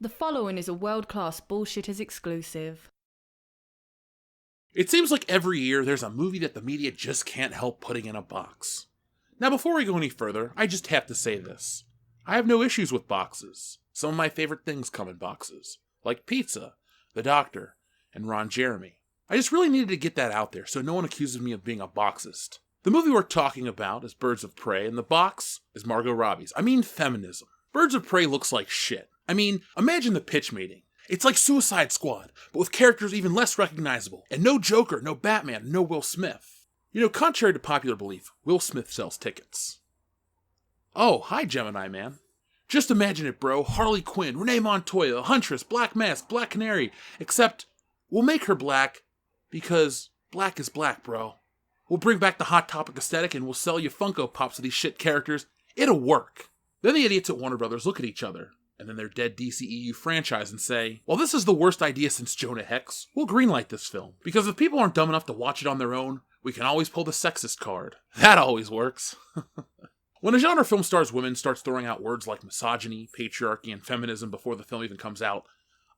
The following is a world-class Bullshitters exclusive. It seems like every year there's a movie that the media just can't help putting in a box. Now before we go any further, I just have to say this. I have no issues with boxes. Some of my favorite things come in boxes, like pizza, The Doctor, and Ron Jeremy. I just really needed to get that out there so no one accuses me of being a boxist. The movie we're talking about is Birds of Prey, and the box is Margot Robbie's. I mean feminism. Birds of Prey looks like shit. I mean, imagine the pitch meeting. It's like Suicide Squad, but with characters even less recognizable. And no Joker, no Batman, no Will Smith. You know, contrary to popular belief, Will Smith sells tickets. Oh, hi Gemini Man. Just imagine it, bro. Harley Quinn, Renee Montoya, Huntress, Black Mask, Black Canary. Except, we'll make her black because black is black, bro. We'll bring back the Hot Topic aesthetic and we'll sell you Funko Pops of these shit characters. It'll work. Then the idiots at Warner Brothers look at each other, and then their dead DCEU franchise and say, well, this is the worst idea since Jonah Hex. We'll greenlight this film. Because if people aren't dumb enough to watch it on their own, we can always pull the sexist card. That always works. When a genre film stars women starts throwing out words like misogyny, patriarchy, and feminism before the film even comes out,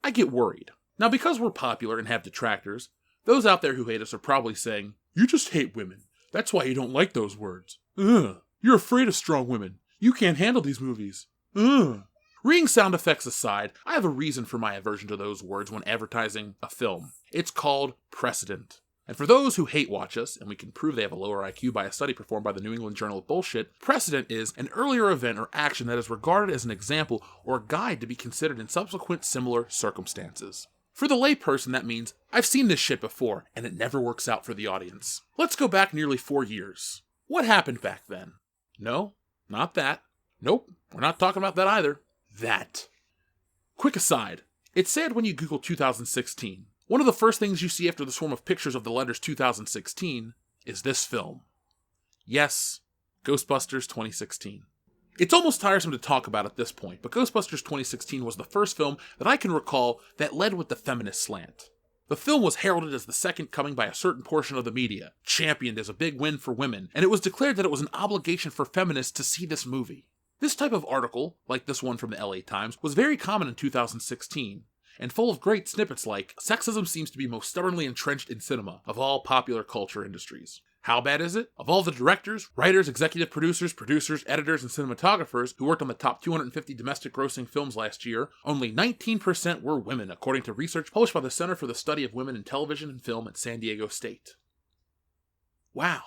I get worried. Now, because we're popular and have detractors, those out there who hate us are probably saying, you just hate women. That's why you don't like those words. Ugh. You're afraid of strong women. You can't handle these movies. Ugh. Reading sound effects aside, I have a reason for my aversion to those words when advertising a film. It's called Precedent. And for those who hate watch us, and we can prove they have a lower IQ by a study performed by the New England Journal of Bullshit, Precedent is an earlier event or action that is regarded as an example or a guide to be considered in subsequent similar circumstances. For the layperson, that means, I've seen this shit before, and it never works out for the audience. Let's go back nearly 4 years. What happened back then? No, not that. Nope, we're not talking about that either. That. Quick aside, it's sad when you Google 2016. One of the first things you see after the swarm of pictures of the letters 2016 is this film. Yes, Ghostbusters 2016. It's almost tiresome to talk about at this point, but Ghostbusters 2016 was the first film that I can recall that led with the feminist slant. The film was heralded as the second coming by a certain portion of the media, championed as a big win for women, and it was declared that it was an obligation for feminists to see this movie. This type of article, like this one from the LA Times, was very common in 2016, and full of great snippets like, sexism seems to be most stubbornly entrenched in cinema, of all popular culture industries. How bad is it? Of all the directors, writers, executive producers, editors, and cinematographers who worked on the top 250 domestic grossing films last year, only 19% were women, according to research published by the Center for the Study of Women in Television and Film at San Diego State. Wow.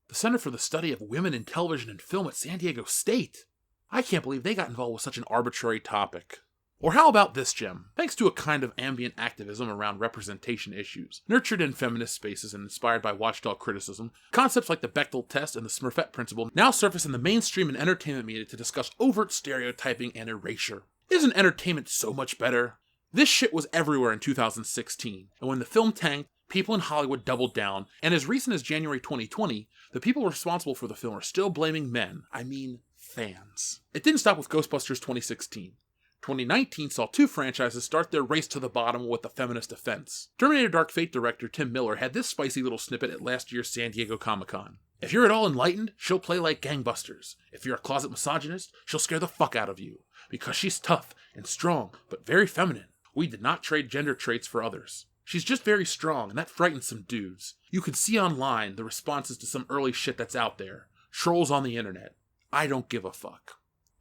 The Center for the Study of Women in Television and Film at San Diego State? I can't believe they got involved with such an arbitrary topic. Or how about this gem? Thanks to a kind of ambient activism around representation issues, nurtured in feminist spaces and inspired by watchdog criticism, concepts like the Bechdel test and the Smurfette principle now surface in the mainstream and entertainment media to discuss overt stereotyping and erasure. Isn't entertainment so much better? This shit was everywhere in 2016, and when the film tanked, people in Hollywood doubled down, and as recent as January 2020, the people responsible for the film are still blaming men. I mean, fans. It didn't stop with Ghostbusters 2016. 2019 saw two franchises start their race to the bottom with a feminist offense. Terminator Dark Fate director Tim Miller had this spicy little snippet at last year's San Diego Comic-Con. If you're at all enlightened, she'll play like gangbusters. If you're a closet misogynist, she'll scare the fuck out of you. Because she's tough and strong, but very feminine. We did not trade gender traits for others. She's just very strong, and that frightens some dudes. You could see online the responses to some early shit that's out there. Trolls on the internet. I don't give a fuck.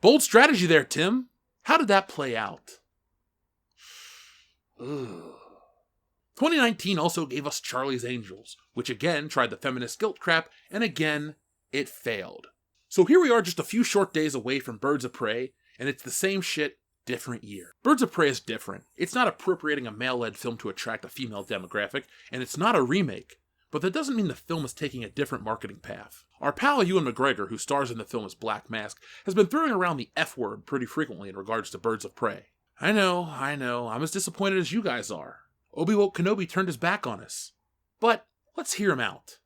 Bold strategy there, Tim. How did that play out? 2019 also gave us Charlie's Angels, which again tried the feminist guilt crap, and again, it failed. So here we are just a few short days away from Birds of Prey, and it's the same shit, different year. Birds of Prey is different. It's not appropriating a male-led film to attract a female demographic, and it's not a remake. But that doesn't mean the film is taking a different marketing path. Our pal Ewan McGregor, who stars in the film as Black Mask, has been throwing around the F word pretty frequently in regards to Birds of Prey. I know, I'm as disappointed as you guys are. Obi-Wan Kenobi turned his back on us. But let's hear him out.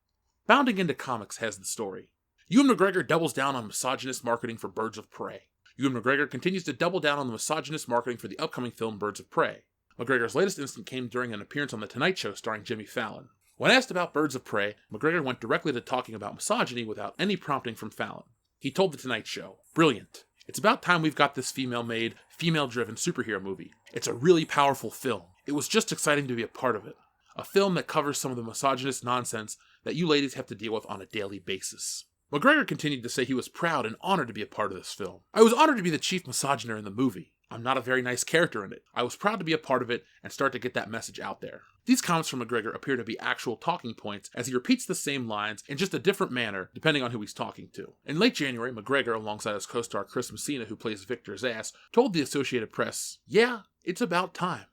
Bounding into Comics has the story. Ewan McGregor doubles down on misogynist marketing for Birds of Prey. Ewan McGregor continues to double down on the misogynist marketing for the upcoming film Birds of Prey. McGregor's latest instance came during an appearance on The Tonight Show starring Jimmy Fallon. When asked about Birds of Prey, McGregor went directly to talking about misogyny without any prompting from Fallon. He told The Tonight Show, "Brilliant. It's about time we've got this female-made, female-driven superhero movie. It's a really powerful film. It was just exciting to be a part of it. A film that covers some of the misogynist nonsense that you ladies have to deal with on a daily basis. McGregor continued to say he was proud and honored to be a part of this film. I was honored to be the chief misogyner in the movie. I'm not a very nice character in it. I was proud to be a part of it and start to get that message out there. These comments from McGregor appear to be actual talking points as he repeats the same lines in just a different manner depending on who he's talking to. In late January, McGregor, alongside his co-star Chris Messina, who plays Victor's ass, told the Associated Press, "Yeah, it's about time.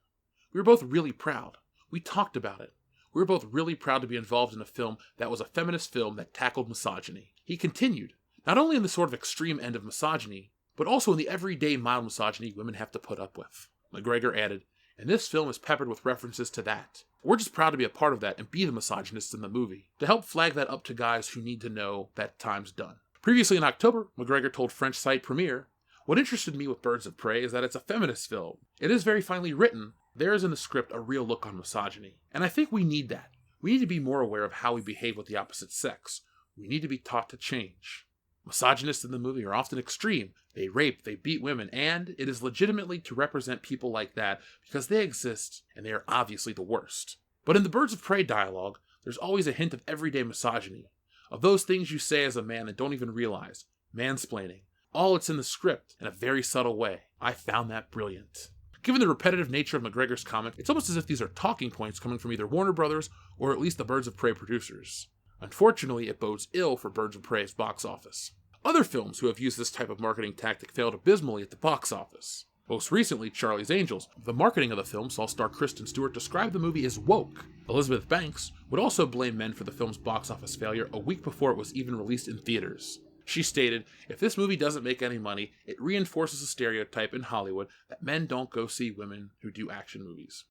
We were both really proud. We talked about it. We were both really proud to be involved in a film that was a feminist film that tackled misogyny." He continued, "Not only in the sort of extreme end of misogyny, but also in the everyday mild misogyny women have to put up with." McGregor added, "And this film is peppered with references to that. We're just proud to be a part of that and be the misogynists in the movie, to help flag that up to guys who need to know that time's done." Previously in October, McGregor told French site Premiere, "What interested me with Birds of Prey is that it's a feminist film. It is very finely written. There is in the script a real look on misogyny. And I think we need that. We need to be more aware of how we behave with the opposite sex. We need to be taught to change. Misogynists in the movie are often extreme. They rape, they beat women, and it is legitimately to represent people like that because they exist and they are obviously the worst. But in the Birds of Prey dialogue, there's always a hint of everyday misogyny, of those things you say as a man and don't even realize, mansplaining. All it's in the script in a very subtle way. I found that brilliant." Given the repetitive nature of McGregor's comment, it's almost as if these are talking points coming from either Warner Brothers or at least the Birds of Prey producers. Unfortunately, it bodes ill for Birds of Prey's box office. Other films who have used this type of marketing tactic failed abysmally at the box office. Most recently, Charlie's Angels. The marketing of the film saw star Kristen Stewart describe the movie as woke. Elizabeth Banks would also blame men for the film's box office failure a week before it was even released in theaters. She stated, "If this movie doesn't make any money, it reinforces a stereotype in Hollywood that men don't go see women who do action movies."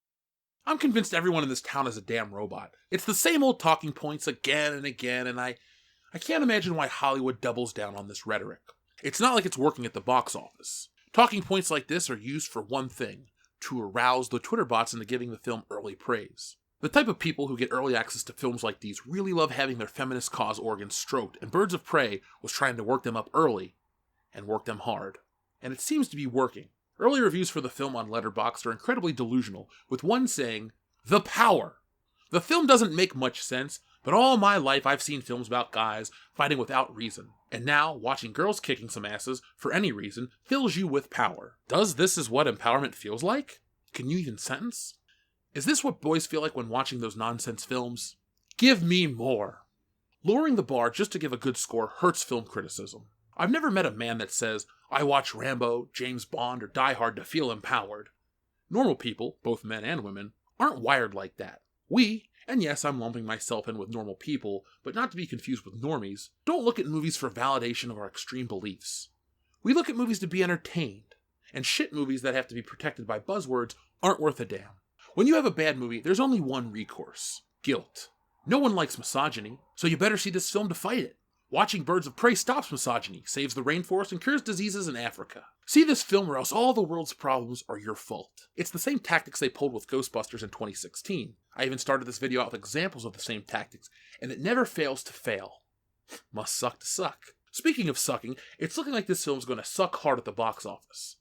I'm convinced everyone in this town is a damn robot. It's the same old talking points again and again, and I can't imagine why Hollywood doubles down on this rhetoric. It's not like it's working at the box office. Talking points like this are used for one thing, to arouse the Twitter bots into giving the film early praise. The type of people who get early access to films like these really love having their feminist cause organs stroked, and Birds of Prey was trying to work them up early, and work them hard. And it seems to be working. Early reviews for the film on Letterboxd are incredibly delusional, with one saying, "The power! The film doesn't make much sense, but all my life I've seen films about guys fighting without reason, and now watching girls kicking some asses for any reason fills you with power. Does this is what empowerment feels like? Can you even sentence? Is this what boys feel like when watching those nonsense films? Give me more." Lowering the bar just to give a good score hurts film criticism. I've never met a man that says, "I watch Rambo, James Bond, or Die Hard to feel empowered." Normal people, both men and women, aren't wired like that. We, and yes, I'm lumping myself in with normal people, but not to be confused with normies, don't look at movies for validation of our extreme beliefs. We look at movies to be entertained, and shit movies that have to be protected by buzzwords aren't worth a damn. When you have a bad movie, there's only one recourse: guilt. No one likes misogyny, so you better see this film to fight it. Watching Birds of Prey stops misogyny, saves the rainforest, and cures diseases in Africa. See this film or else all the world's problems are your fault. It's the same tactics they pulled with Ghostbusters in 2016. I even started this video out with examples of the same tactics, and it never fails to fail. Must suck to suck. Speaking of sucking, it's looking like this film's going to suck hard at the box office.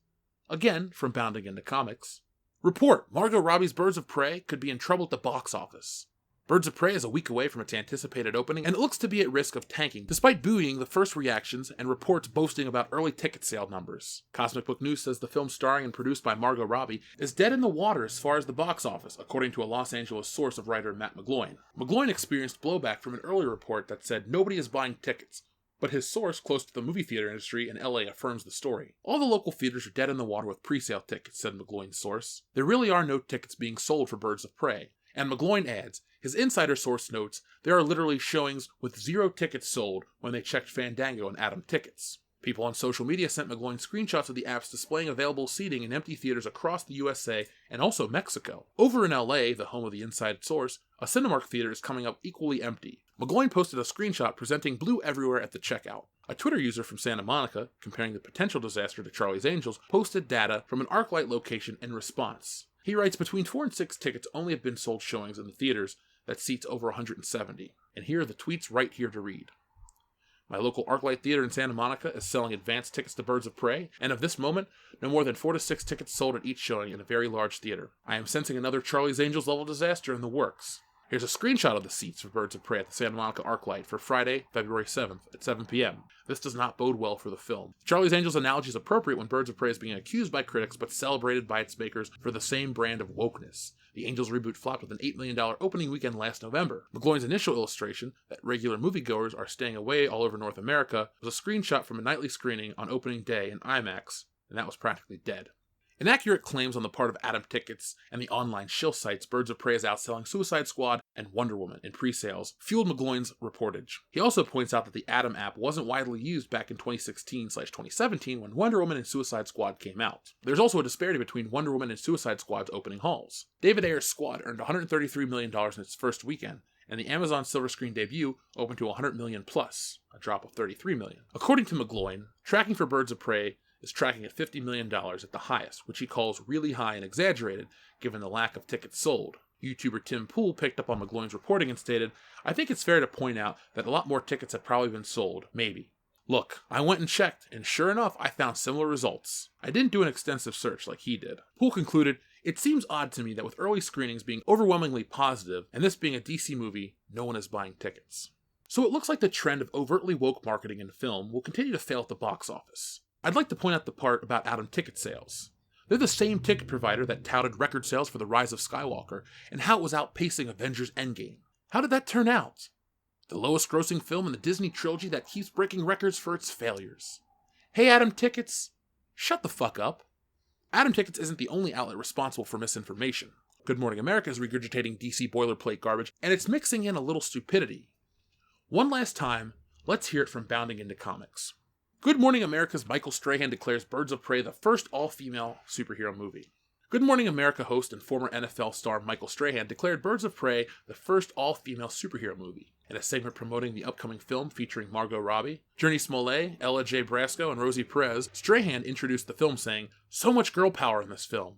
Again, from Bounding into Comics. Report: Margot Robbie's Birds of Prey could be in trouble at the box office. Birds of Prey is a week away from its anticipated opening, and it looks to be at risk of tanking, despite buoying the first reactions and reports boasting about early ticket sale numbers. Cosmic Book News says the film starring and produced by Margot Robbie is dead in the water as far as the box office, according to a Los Angeles source of writer Matt McGloin. McGloin experienced blowback from an earlier report that said nobody is buying tickets, but his source close to the movie theater industry in LA affirms the story. All the local theaters are dead in the water with pre-sale tickets, said McGloin's source. There really are no tickets being sold for Birds of Prey. And McGloin adds, his insider source notes, there are literally showings with 0 tickets sold when they checked Fandango and Atom Tickets. People on social media sent McGloin screenshots of the apps displaying available seating in empty theaters across the USA and also Mexico. Over in LA, the home of the inside source, a Cinemark theater is coming up equally empty. McGloin posted a screenshot presenting blue everywhere at the checkout. A Twitter user from Santa Monica, comparing the potential disaster to Charlie's Angels, posted data from an ArcLight location in response. He writes, between 4 and 6 tickets only have been sold showings in the theaters that seats over 170. And here are the tweets right here to read. My local ArcLight Theater in Santa Monica is selling advance tickets to Birds of Prey, and of this moment, no more than 4 to 6 tickets sold at each showing in a very large theater. I am sensing another Charlie's Angels level disaster in the works. Here's a screenshot of the seats for Birds of Prey at the Santa Monica ArcLight for Friday, February 7th at 7 p.m. This does not bode well for the film. Charlie's Angels analogy is appropriate when Birds of Prey is being accused by critics but celebrated by its makers for the same brand of wokeness. The Angels reboot flopped with an $8 million opening weekend last November. McGloin's initial illustration, that regular moviegoers are staying away all over North America, was a screenshot from a nightly screening on opening day in IMAX, and that was practically dead. Inaccurate claims on the part of Atom Tickets and the online shill sites Birds of Prey is outselling Suicide Squad and Wonder Woman in pre-sales fueled McGloin's reportage. He also points out that the Atom app wasn't widely used back in 2016/2017 when Wonder Woman and Suicide Squad came out. There's also a disparity between Wonder Woman and Suicide Squad's opening hauls. David Ayer's Squad earned $133 million in its first weekend, and the Amazon Silver Screen debut opened to $100 million plus, a drop of $33 million. According to McGloin, tracking for Birds of Prey is tracking at $50 million at the highest, which he calls really high and exaggerated given the lack of tickets sold. YouTuber Tim Pool picked up on McGloin's reporting and stated, "I think it's fair to point out that a lot more tickets have probably been sold, maybe. Look, I went and checked, and sure enough, I found similar results. I didn't do an extensive search like he did." Pool concluded, "It seems odd to me that with early screenings being overwhelmingly positive, and this being a DC movie, no one is buying tickets." So it looks like the trend of overtly woke marketing in film will continue to fail at the box office. I'd like to point out the part about Atom ticket sales. They're the same ticket provider that touted record sales for The Rise of Skywalker and how it was outpacing Avengers Endgame. How did that turn out? The lowest grossing film in the Disney trilogy that keeps breaking records for its failures. Hey Atom Tickets, shut the fuck up. Atom Tickets isn't the only outlet responsible for misinformation. Good Morning America is regurgitating DC boilerplate garbage, and it's mixing in a little stupidity. One last time, let's hear it from Bounding Into Comics. Good Morning America's Michael Strahan declares Birds of Prey the first all-female superhero movie. Good Morning America host and former NFL star Michael Strahan declared Birds of Prey the first all-female superhero movie. In a segment promoting the upcoming film featuring Margot Robbie, Journey Smollett, Ella J. Brasco, and Rosie Perez, Strahan introduced the film saying, "So much girl power in this film.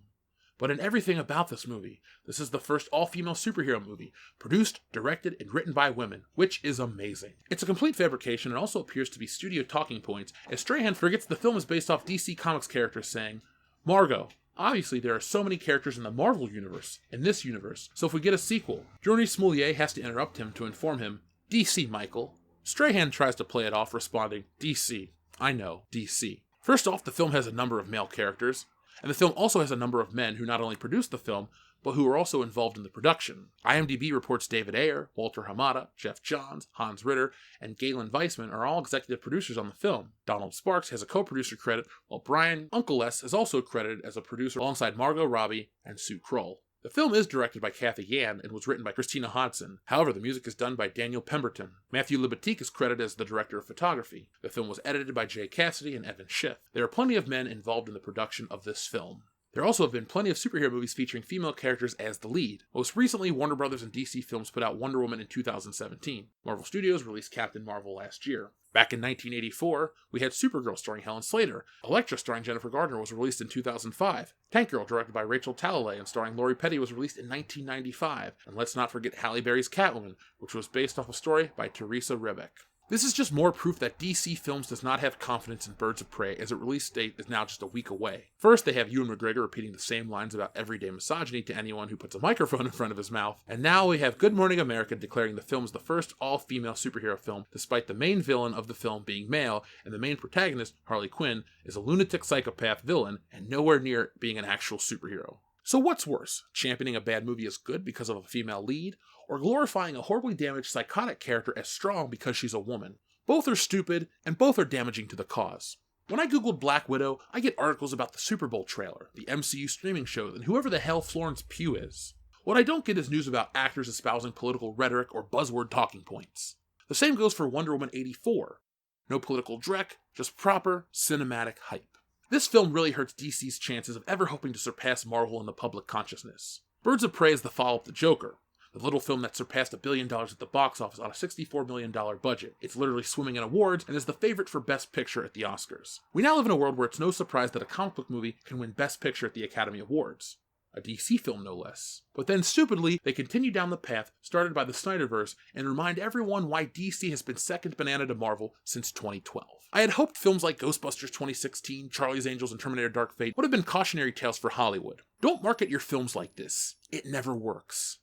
But in everything about this movie, this is the first all-female superhero movie, produced, directed, and written by women, which is amazing." It's a complete fabrication and also appears to be studio talking points, as Strahan forgets the film is based off DC Comics characters saying, "Margot, obviously there are so many characters in the Marvel universe, in this universe, so if we get a sequel." Journey Smollett has to interrupt him to inform him, "DC, Michael." Strahan tries to play it off, responding, "DC, I know, DC." First off, the film has a number of male characters, and the film also has a number of men who not only produced the film, but who are also involved in the production. IMDb reports David Ayer, Walter Hamada, Jeff Johns, Hans Ritter, and Galen Weissman are all executive producers on the film. Donald Sparks has a co-producer credit, while Brian Uncle S is also credited as a producer alongside Margot Robbie and Sue Kroll. The film is directed by Kathy Yan and was written by Christina Hodson. However, the music is done by Daniel Pemberton. Matthew Libatique is credited as the director of photography. The film was edited by Jay Cassidy and Evan Schiff. There are plenty of men involved in the production of this film. There also have been plenty of superhero movies featuring female characters as the lead. Most recently, Warner Brothers and DC Films put out Wonder Woman in 2017. Marvel Studios released Captain Marvel last year. Back in 1984, we had Supergirl starring Helen Slater. Elektra starring Jennifer Gardner was released in 2005. Tank Girl, directed by Rachel Talalay and starring Lori Petty, was released in 1995. And let's not forget Halle Berry's Catwoman, which was based off a story by Teresa Rebeck. This is just more proof that DC Films does not have confidence in Birds of Prey, as its release date is now just a week away. First, they have Ewan McGregor repeating the same lines about everyday misogyny to anyone who puts a microphone in front of his mouth, and now we have Good Morning America declaring the film is the first all-female superhero film, despite the main villain of the film being male, and the main protagonist, Harley Quinn, is a lunatic psychopath villain, and nowhere near being an actual superhero. So what's worse, championing a bad movie as good because of a female lead, or glorifying a horribly damaged psychotic character as strong because she's a woman? Both are stupid, and both are damaging to the cause. When I googled Black Widow, I get articles about the Super Bowl trailer, the MCU streaming show, and whoever the hell Florence Pugh is. What I don't get is news about actors espousing political rhetoric or buzzword talking points. The same goes for Wonder Woman 84. No political dreck, just proper cinematic hype. This film really hurts DC's chances of ever hoping to surpass Marvel in the public consciousness. Birds of Prey is the follow-up to Joker, the little film that surpassed $1 billion at the box office on a $64 million budget. It's literally swimming in awards and is the favorite for Best Picture at the Oscars. We now live in a world where it's no surprise that a comic book movie can win Best Picture at the Academy Awards. a DC film no less. But then stupidly, they continue down the path started by the Snyderverse and remind everyone why DC has been second banana to Marvel since 2012. I had hoped films like Ghostbusters 2016, Charlie's Angels, and Terminator Dark Fate would have been cautionary tales for Hollywood. Don't market your films like this. It never works.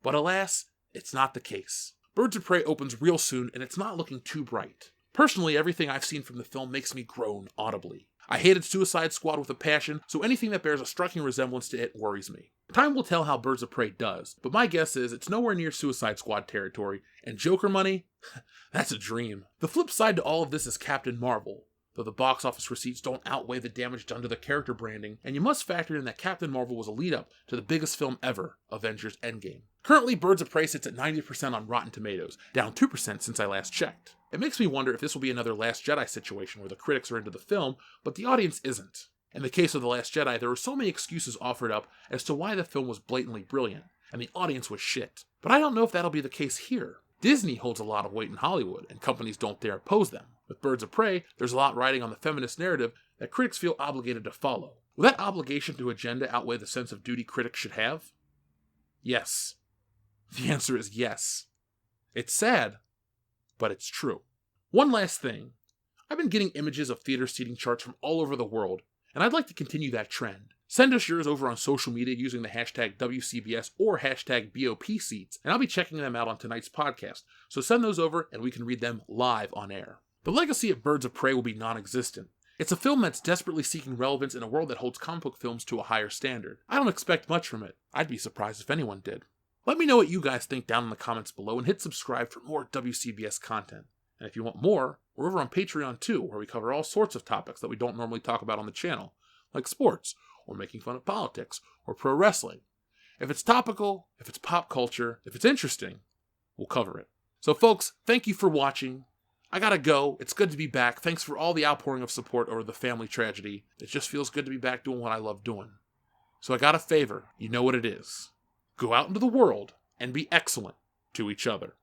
But alas, it's not the case. Birds of Prey opens real soon, and it's not looking too bright. Personally, everything I've seen from the film makes me groan audibly. I hated Suicide Squad with a passion, so anything that bears a striking resemblance to it worries me. Time will tell how Birds of Prey does, but my guess is it's nowhere near Suicide Squad territory, and Joker money? That's a dream. The flip side to all of this is Captain Marvel, though the box office receipts don't outweigh the damage done to the character branding, and you must factor in that Captain Marvel was a lead-up to the biggest film ever, Avengers Endgame. Currently, Birds of Prey sits at 90% on Rotten Tomatoes, down 2% since I last checked. It makes me wonder if this will be another Last Jedi situation where the critics are into the film, but the audience isn't. In the case of The Last Jedi, there were so many excuses offered up as to why the film was blatantly brilliant, and the audience was shit. But I don't know if that'll be the case here. Disney holds a lot of weight in Hollywood, and companies don't dare oppose them. With Birds of Prey, there's a lot riding on the feminist narrative that critics feel obligated to follow. Will that obligation to agenda outweigh the sense of duty critics should have? Yes. The answer is yes. It's sad, but it's true. One last thing. I've been getting images of theater seating charts from all over the world, and I'd like to continue that trend. Send us yours over on social media using the hashtag WCBS or hashtag BOPseats, and I'll be checking them out on tonight's podcast, so send those over and we can read them live on air. The legacy of Birds of Prey will be non-existent. It's a film that's desperately seeking relevance in a world that holds comic book films to a higher standard. I don't expect much from it. I'd be surprised if anyone did. Let me know what you guys think down in the comments below and hit subscribe for more WCBS content. And if you want more, we're over on Patreon too, where we cover all sorts of topics that we don't normally talk about on the channel, like sports, or making fun of politics, or pro wrestling. If it's topical, if it's pop culture, if it's interesting, we'll cover it. So folks, thank you for watching. I gotta go. It's good to be back. Thanks for all the outpouring of support over the family tragedy. It just feels good to be back doing what I love doing. So I got a favor. You know what it is. Go out into the world and be excellent to each other.